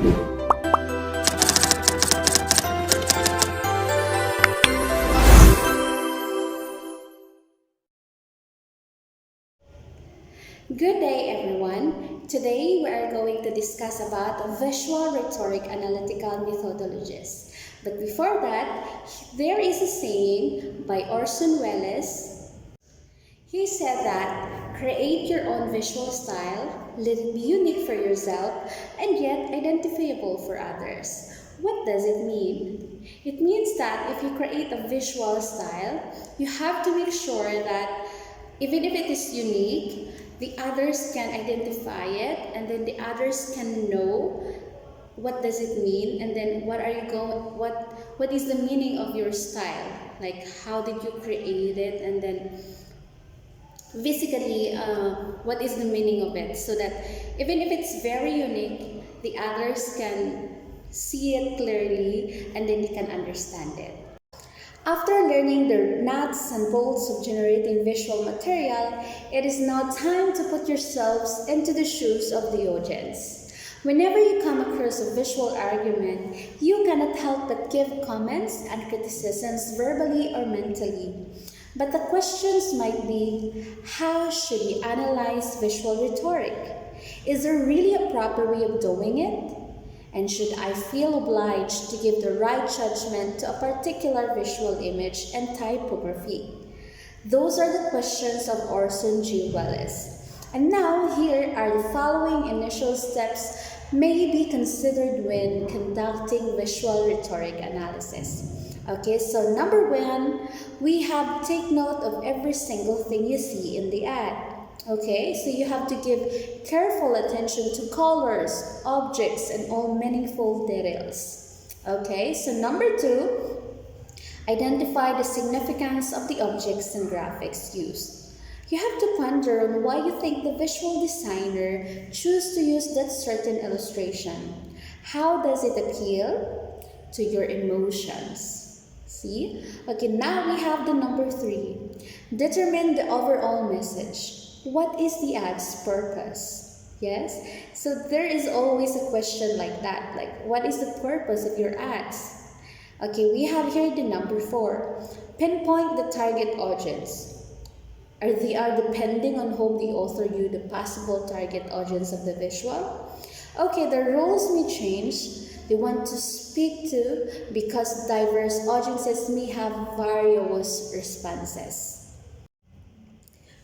Good day, everyone. Today we are going to discuss about visual rhetoric analytical methodologies. But before that, there is a saying by Orson Welles. He said that create your own visual style, let it be unique for yourself, and yet identifiable for others. What does it mean? It means that if you create a visual style, you have to make sure that even if it is unique, the others can identify it, and then the others can know what does it mean, and then what is the meaning of your style, like how did you create it, and then basically what is the meaning of it, so that even if it's very unique, the others can see it clearly and then they can understand it. After learning the nuts and bolts of generating visual material, it is now time to put yourselves into the shoes of the audience. Whenever you come across a visual argument, you cannot help but give comments and criticisms verbally or mentally. But the questions might be, how should we analyze visual rhetoric? Is there really a proper way of doing it? And should I feel obliged to give the right judgment to a particular visual image and typography? Those are the questions of Orson G. Welles. And now here are the following initial steps may be considered when conducting visual rhetoric analysis. Okay, so number one, we have take note of every single thing you see in the ad. Okay, so you have to give careful attention to colors, objects, and all meaningful details. Okay, so number two, identify the significance of the objects and graphics used. You have to ponder on why you think the visual designer chose to use that certain illustration. How does it appeal to your emotions? See? Okay, now we have the number three. Determine the overall message. What is the ad's purpose? Yes? So there is always a question like that. Like, what is the purpose of your ads? Okay, we have here the number four. Pinpoint the target audience. They are depending on whom the author knew the possible target audience of the visual. Okay, the roles may change. They want to speak to because diverse audiences may have various responses.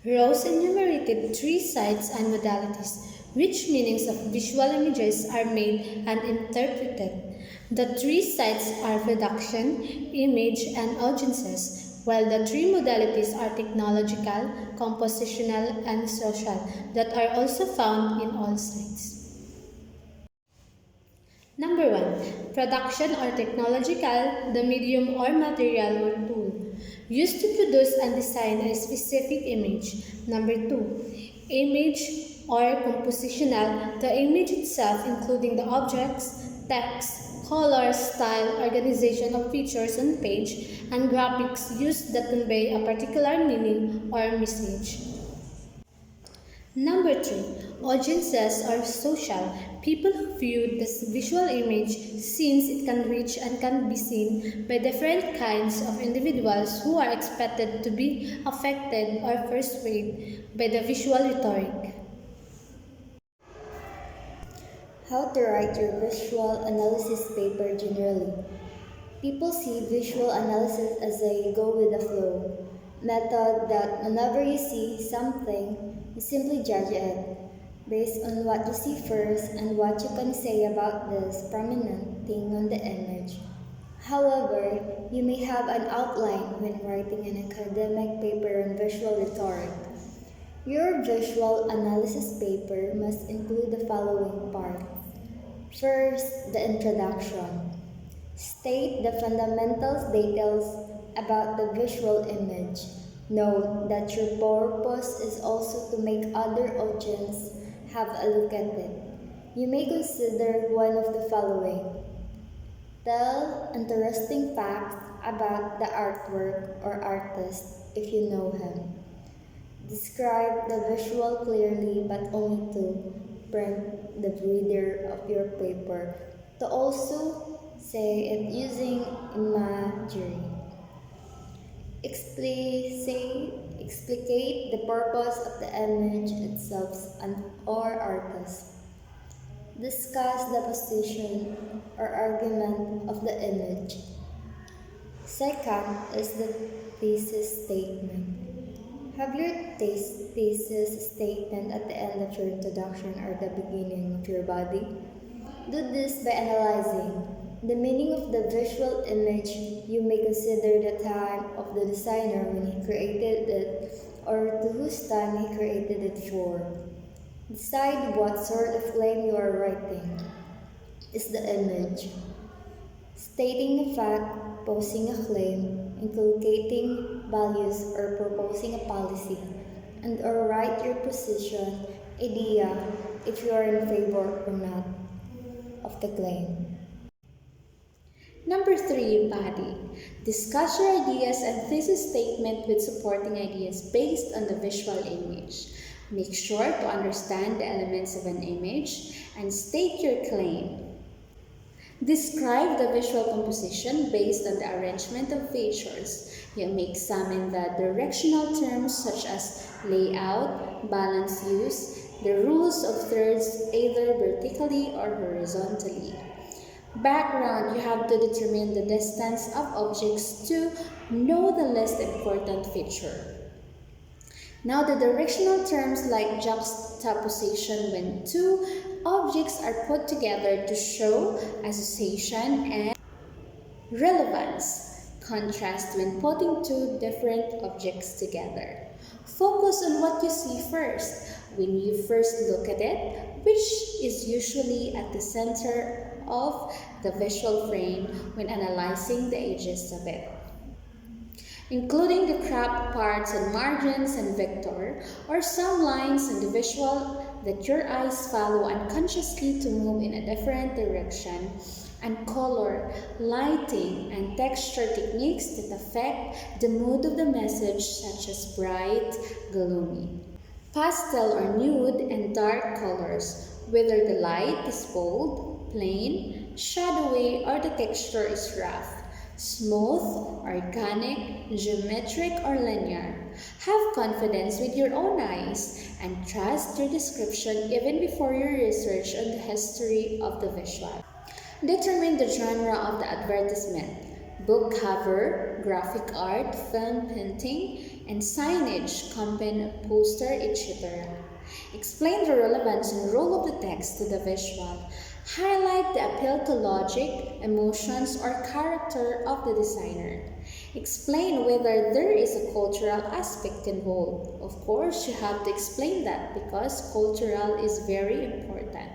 Rose enumerated three sites and modalities, which meanings of visual images are made and interpreted. The three sites are production, image, and audiences, while the three modalities are technological, compositional, and social that are also found in all sites. Number 1. Production or technological, the medium or material or tool used to produce and design a specific image. Number 2. Image or compositional, the image itself including the objects, text, color, style, organization of features on page, and graphics used that convey a particular meaning or message. Number 3. Audiences are social. People who view this visual image since it can reach and can be seen by different kinds of individuals who are expected to be affected or persuaded by the visual rhetoric. How to write your visual analysis paper generally. People see visual analysis as a go with the flow method that whenever you see something, you simply judge it based on what you see first and what you can say about this prominent thing on the image. However, you may have an outline when writing an academic paper on visual rhetoric. Your visual analysis paper must include the following parts. First, the introduction. State the fundamental details about the visual image. Note that your purpose is also to make other audience have a look at it. You may consider one of the following. Tell interesting facts about the artwork or artist if you know him. Describe the visual clearly but only to print the reader of your paper, to also say it using imagery. Explicate the purpose of the image itself and or artist. Discuss the position or argument of the image. Second is the thesis statement. Have your thesis statement at the end of your introduction or the beginning of your body. Do this by analyzing the meaning of the visual image. You may consider the time of the designer when he created it or to whose time he created it for. Decide what sort of claim you are writing. Is the image stating a fact, posing a claim, inculcating values, or proposing a policy, and or write your position, idea, if you are in favor or not of the claim. Number 3, body. Discuss your ideas and thesis statement with supporting ideas based on the visual image. Make sure to understand the elements of an image and state your claim. Describe the visual composition based on the arrangement of features. You may examine the directional terms such as layout, balance use, the rules of thirds either vertically or horizontally. Background, you have to determine the distance of objects to know the least important feature. Now the directional terms like juxtaposition when two objects are put together to show association and relevance. Contrast when putting two different objects together. Focus on what you see first when you first look at it, which is usually at the center of the visual frame when analyzing the edges of it, including the cropped parts and margins and vector, or some lines in the visual that your eyes follow unconsciously to move in a different direction, and color, lighting, and texture techniques that affect the mood of the message, such as bright, gloomy, pastel or nude, and dark colors, whether the light is bold, plain, shadowy, or the texture is rough, smooth, organic, geometric, or linear. Have confidence with your own eyes and trust your description even before your research on the history of the visual. Determine the genre of the advertisement: book cover, graphic art, film painting, and signage, campaign, poster, etc. Explain the relevance and role of the text to the visual. Highlight the appeal to logic, emotions, or character of the designer. Explain whether there is a cultural aspect involved. Of course, you have to explain that because cultural is very important.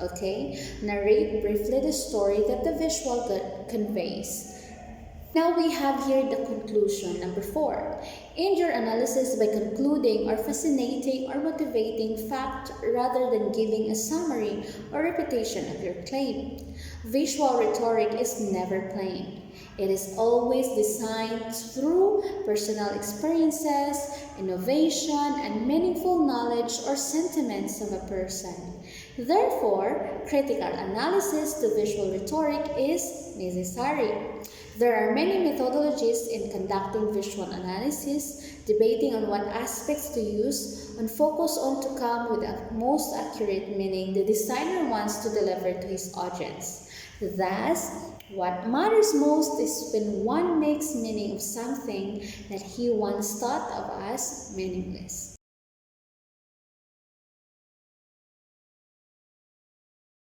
Okay, narrate briefly the story that the visual conveys. Now we have here the conclusion, number 4. End your analysis by concluding or fascinating or motivating fact rather than giving a summary or repetition of your claim. Visual rhetoric is never plain. It is always designed through personal experiences, innovation, and meaningful knowledge or sentiments of a person. Therefore, critical analysis to visual rhetoric is necessary. There are many methodologies in conducting visual analysis, debating on what aspects to use and focus on to come with the most accurate meaning the designer wants to deliver to his audience. Thus, what matters most is when one makes meaning of something that he once thought of as meaningless.